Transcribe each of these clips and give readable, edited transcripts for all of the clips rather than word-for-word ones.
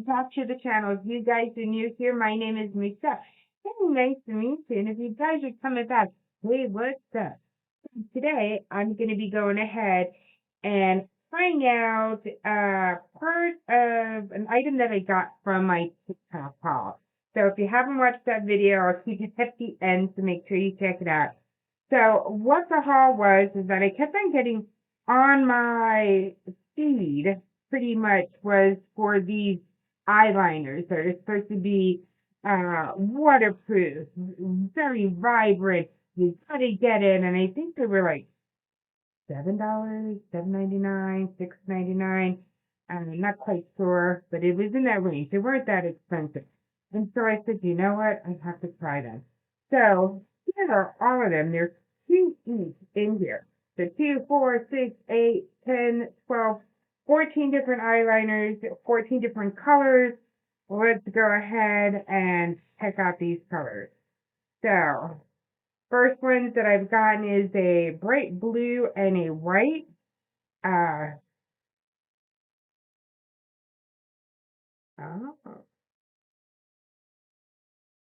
back to the channel. If you guys are new here, my name is Michelle. Very nice to meet you. And if you guys are coming back, hey, what's up? Today, I'm going to be going ahead and trying out part of an item that I got from my TikTok haul. So if you haven't watched that video, I'll keep it at the end to make sure you check it out. So what the haul was is that I kept on getting on my feed pretty much was for these eyeliners that are supposed to be waterproof, very vibrant. You gotta get it, and I think they were like $7, $7.99, $6.99. I'm not quite sure, but it was in that range. They weren't that expensive. And so I said, you know what? I have to try them. So here are all of them. There's 2 each in here. So 2, 4, 6, 8, 10, 12, 14 different eyeliners, 14 different colors. Let's go ahead and check out these colors. So first ones that I've gotten is a bright blue and a white. Oh,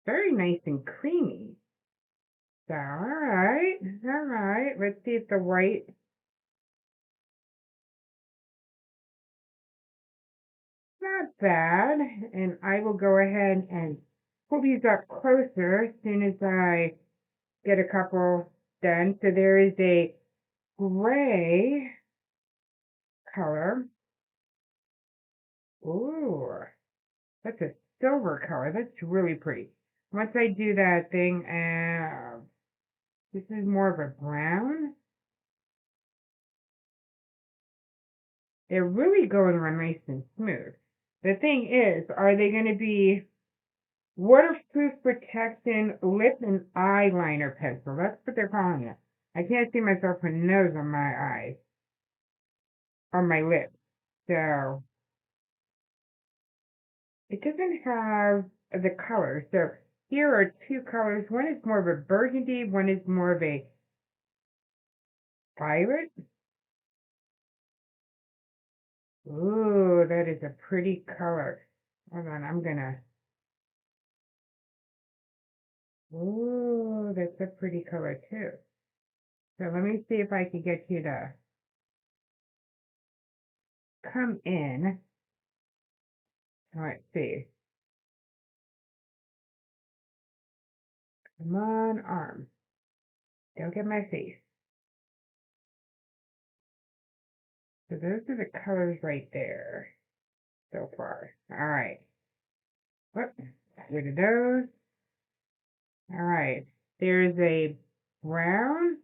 very nice and creamy. So, all right. Let's see if the white. Not bad. And I will go ahead and pull these up closer as soon as I get a couple done. So there is a gray color. Ooh, that's a silver color. That's really pretty. Once I do that thing, this is more of a brown. They're really going on nice and smooth. The thing is, are they going to be waterproof protection lip and eyeliner pencil? That's what they're calling it. I can't see myself with nose on my eyes, on my lips. So it doesn't have the color. So here are 2 colors. One is more of a burgundy. One is more of a violet. Ooh, that is a pretty color. Hold on, ooh, that's a pretty color too. So let me see if I can get you to come in. Let's see. Come on, arm. Don't get my face. So those are the colors right there so far. All right. Whoop. Got rid of those. All right. There's a brown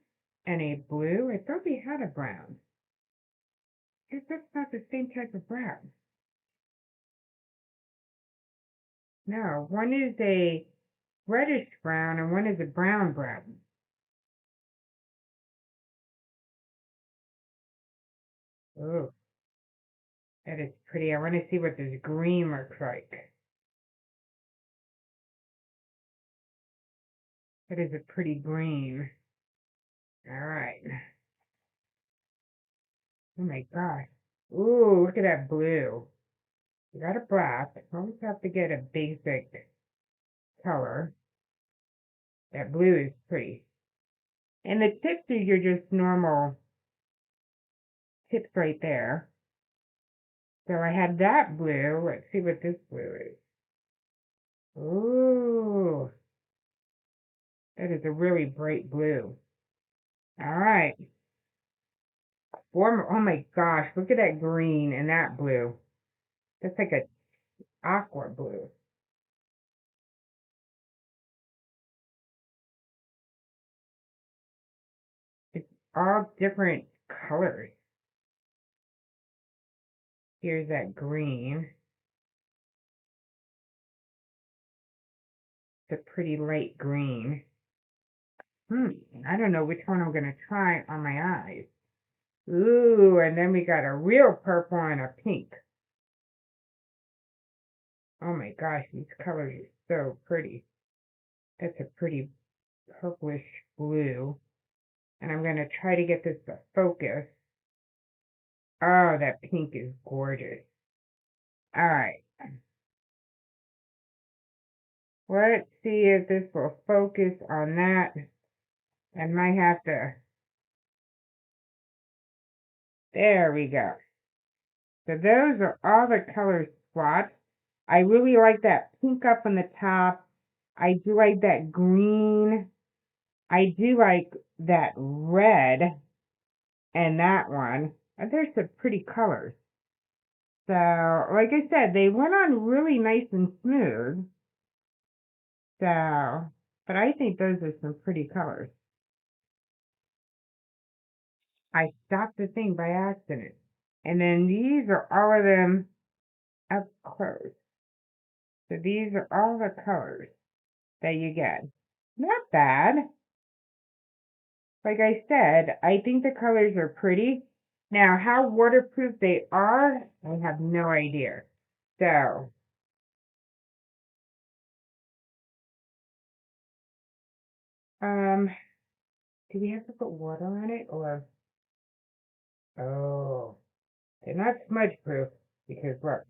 and a blue. I thought we had a brown. Guess that's not the same type of brown. No, one is a reddish brown and one is a brown brown. Oh, that is pretty. I want to see what this green looks like. That is a pretty green. All right. Oh my gosh. Ooh, look at that blue. We got a black. Almost have to get a basic color. That blue is pretty. And the tips are your just normal tips right there. So I have that blue. Let's see what this blue is. Ooh, that is a really bright blue. All right. Oh my gosh, look at that green and that blue. That's like a aqua blue. It's all different colors. Here's that green. It's a pretty light green. I don't know which one I'm gonna try on my eyes. Ooh, and then we got a real purple and a pink. Oh my gosh, these colors are so pretty. That's a pretty purplish blue. And I'm gonna try to get this to focus. Oh, that pink is gorgeous. All right. Let's see if this will focus on that. I might have to. There we go. So those are all the color swatches. I really like that pink up on the top. I do like that green. I do like that red and that one. There's some pretty colors. So, like I said, they went on really nice and smooth. So, but I think those are some pretty colors. I stopped the thing by accident. And then these are all of them up close. So these are all the colors that you get. Not bad. Like I said, I think the colors are pretty. Now, how waterproof they are, I have no idea. So, do we have to put water on it or? Oh, they're not smudge proof because look.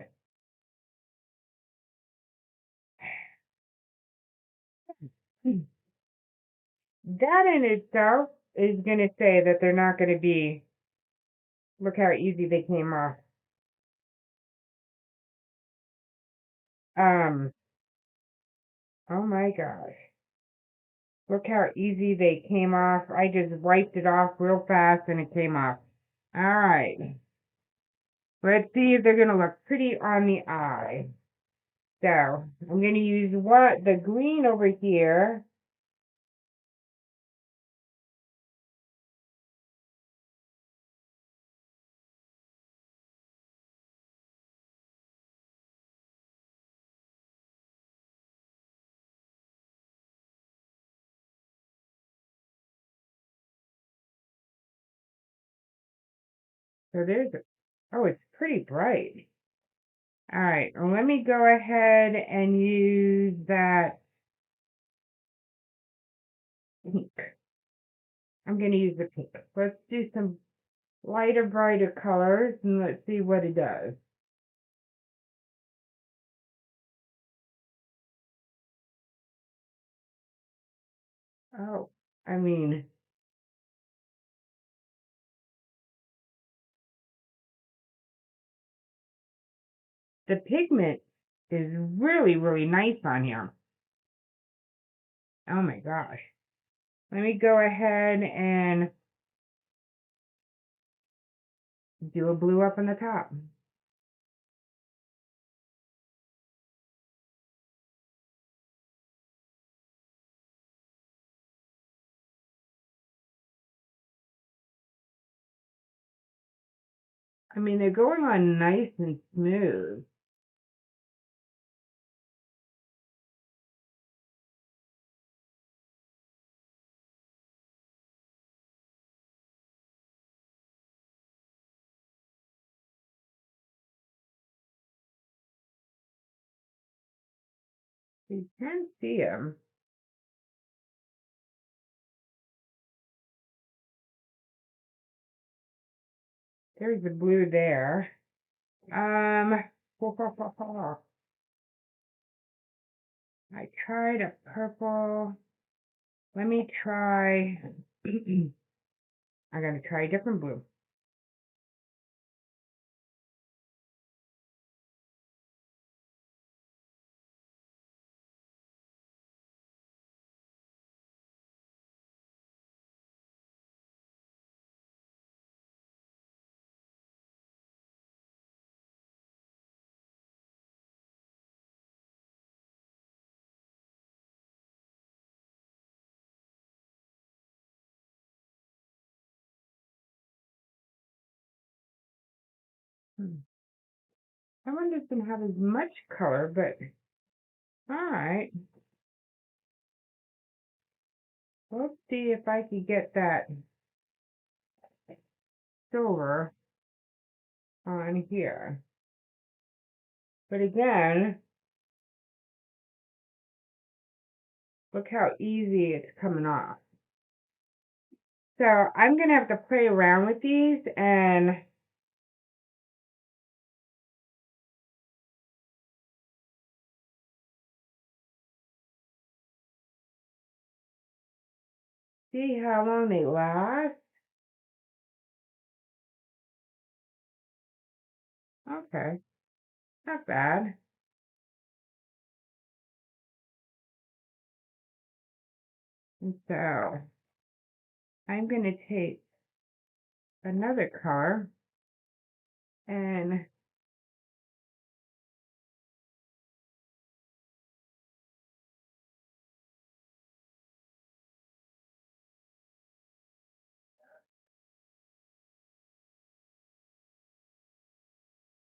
That in itself is going to say that they're not going to be, look how easy they came off. Um, oh my gosh. Look how easy they came off. I just wiped it off real fast and it came off. All right. Let's see if they're going to look pretty on the eye. So I'm going to use the green over here. So there's, oh, it's pretty bright. All right, well, let me go ahead and use that pink. I'm going to use the pink. Let's do some lighter, brighter colors and let's see what it does. Oh, I mean, the pigment is really, really nice on here. Oh my gosh. Let me go ahead and do a blue up on the top. I mean, they're going on nice and smooth. You can see them. There's the blue there. I tried a purple. Let me try. I'm gonna try a different blue. I wonder if it's gonna have as much color, but all right. Let's see if I can get that silver on here. But again, look how easy it's coming off. So I'm gonna have to play around with these and see how long they last. Okay, not bad. And so I'm going to take another color and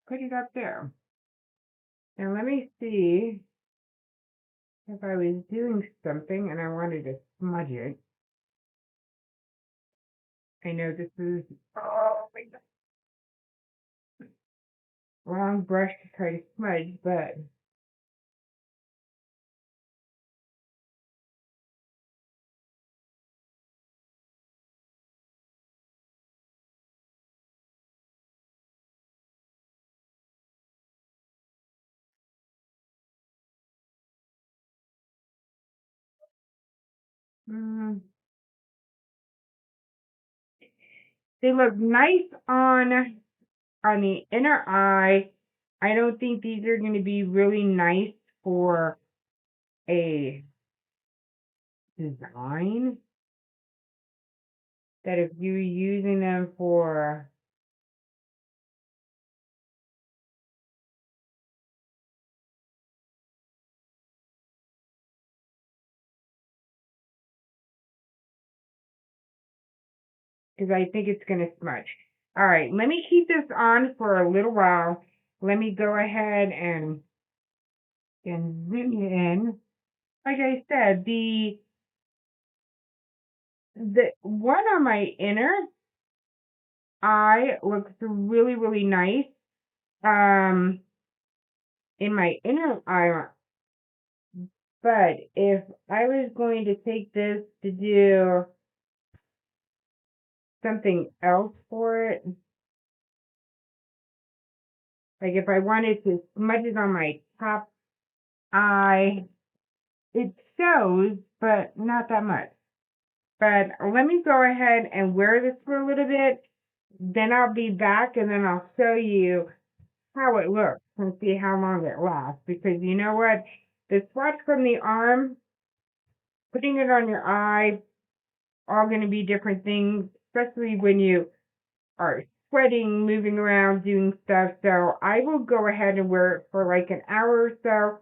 put it up there. Now let me see if I was doing something and I wanted to smudge it. I know this is wrong brush to try to smudge, but mm, they look nice on the inner eye. I don't think these are going to be really nice for a design. That if you're using them for because I think it's going to smudge. All right, let me keep this on for a little while. Let me go ahead and zoom in. Like I said, the one on my inner eye looks really, really nice. In my inner eye, but if I was going to take this to do something else for it, like if I wanted to smudge it on my top eye, it shows, but not that much. But let me go ahead and wear this for a little bit. Then I'll be back and then I'll show you how it looks and see how long it lasts. Because you know what? The swatch from the arm, putting it on your eye, all going to be different things, especially when you are sweating, moving around, doing stuff. So I will go ahead and wear it for like an hour or so,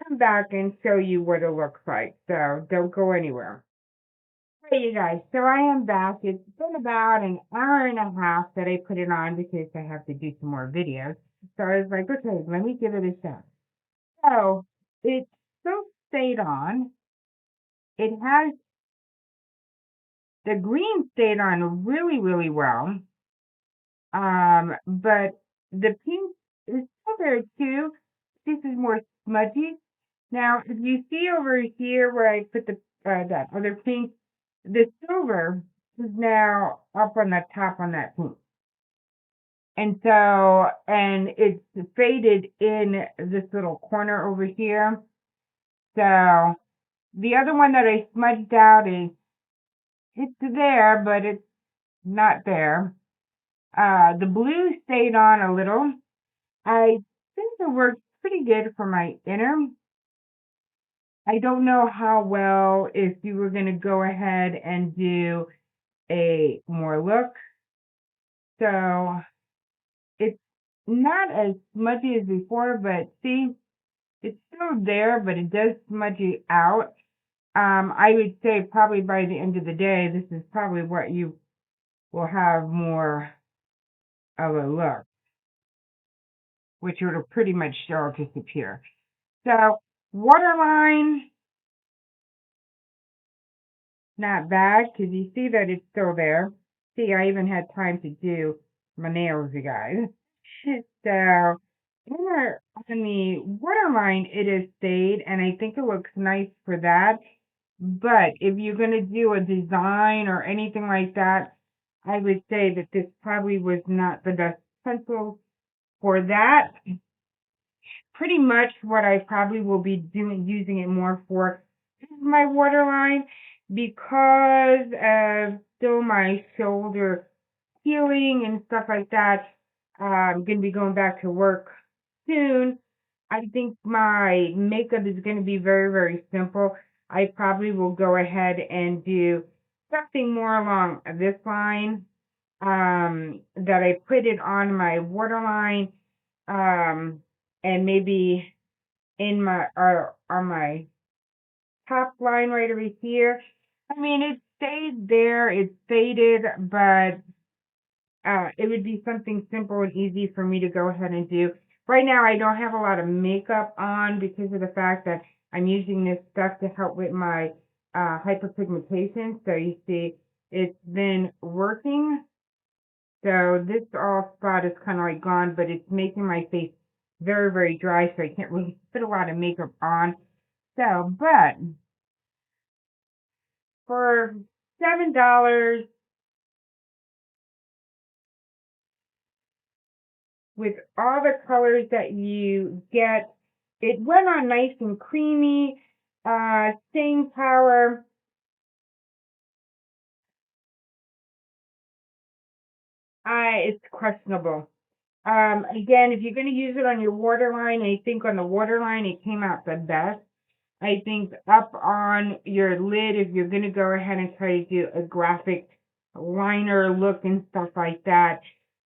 come back and show you what it looks like. So don't go anywhere. Hey you guys, so I am back. It's been about an hour and a half that I put it on because I have to do some more videos. So I was like, okay, let me give it a shot. So it still stayed on. It has the green stayed on really, really well. But the pink is still there too. This is more smudgy. Now, if you see over here where I put the that other pink, the silver is now up on the top on that pink. And so, and it's faded in this little corner over here. So, the other one that I smudged out is, it's there, but it's not there. The blue stayed on a little. I think it works pretty good for my inner. I don't know how well if you were going to go ahead and do a more look. So it's not as smudgy as before, but see, it's still there, but it does smudge you out. I would say probably by the end of the day, this is probably what you will have more of a look, which will pretty much all disappear. So waterline, not bad, because you see that it's still there. See, I even had time to do my nails, you guys. So on the waterline, it has stayed, and I think it looks nice for that. But if you're going to do a design or anything like that, I would say that this probably was not the best pencil for that. Pretty much what I probably will be doing, using it more for is my waterline. because of still my shoulder healing and stuff like that, I'm going to be going back to work soon. I think my makeup is going to be very, very simple. I probably will go ahead and do something more along this line, that I put it on my waterline, and maybe in my, or on my top line right over here. I mean, it stayed there, it's faded, but it would be something simple and easy for me to go ahead and do. Right now, I don't have a lot of makeup on because of the fact that I'm using this stuff to help with my hyperpigmentation. So you see, it's been working. So this all spot is kind of like gone, but it's making my face very, very dry, so I can't really put a lot of makeup on. So, but for $7, with all the colors that you get, it went on nice and creamy, staying power. It's questionable. Again, if you're going to use it on your waterline, I think on the waterline it came out the best. I think up on your lid, if you're going to go ahead and try to do a graphic liner look and stuff like that,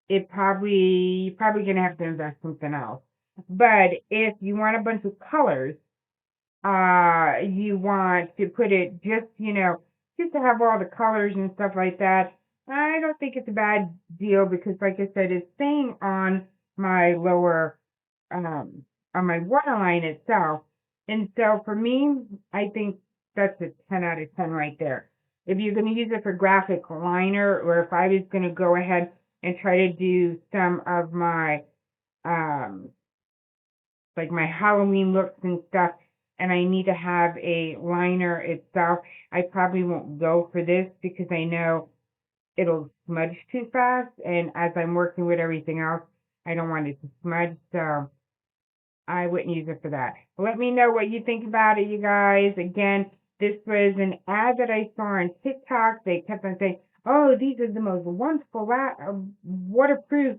you're probably going to have to invest something else. But if you want a bunch of colors, you want to put it just, just to have all the colors and stuff like that, I don't think it's a bad deal because, like I said, it's staying on my lower, on my waterline itself. And so for me, I think that's a 10 out of 10 right there. If you're going to use it for graphic liner, or if I was going to go ahead and try to do some of my, um, like my Halloween looks and stuff, and I need to have a liner itself, I probably won't go for this because I know it'll smudge too fast. And as I'm working with everything else, I don't want it to smudge. So I wouldn't use it for that. Let me know what you think about it, you guys. Again, this was an ad that I saw on TikTok. They kept on saying, oh, these are the most wonderful waterproof,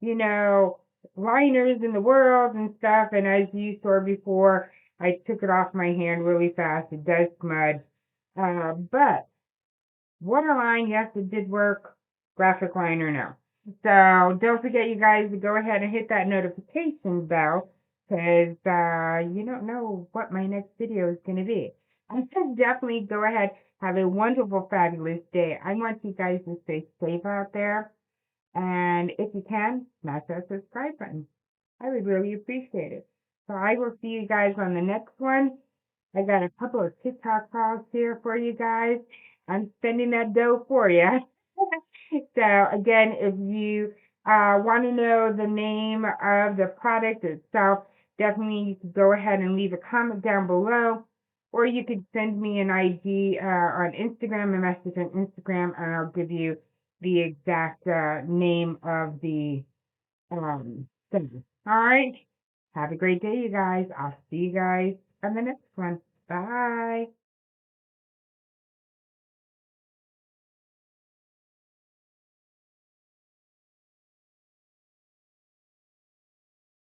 you know, liners in the world and stuff. And as you saw before, I took it off my hand really fast. It does smudge. But waterline, yes, it did work. Graphic liner, no. So don't forget, you guys, to go ahead and hit that notification bell because you don't know what my next video is going to be. I said definitely go ahead, have a wonderful, fabulous day. I want you guys to stay safe out there. And if you can, smash that subscribe button. I would really appreciate it. So I will see you guys on the next one. I got a couple of TikTok calls here for you guys. I'm spending that dough for you. So again, if you want to know the name of the product itself, definitely you can go ahead and leave a comment down below, or you could send me an ID on Instagram, a message on Instagram, and I'll give you the exact name of the thing. All right. Have a great day, you guys. I'll see you guys on the next one. Bye.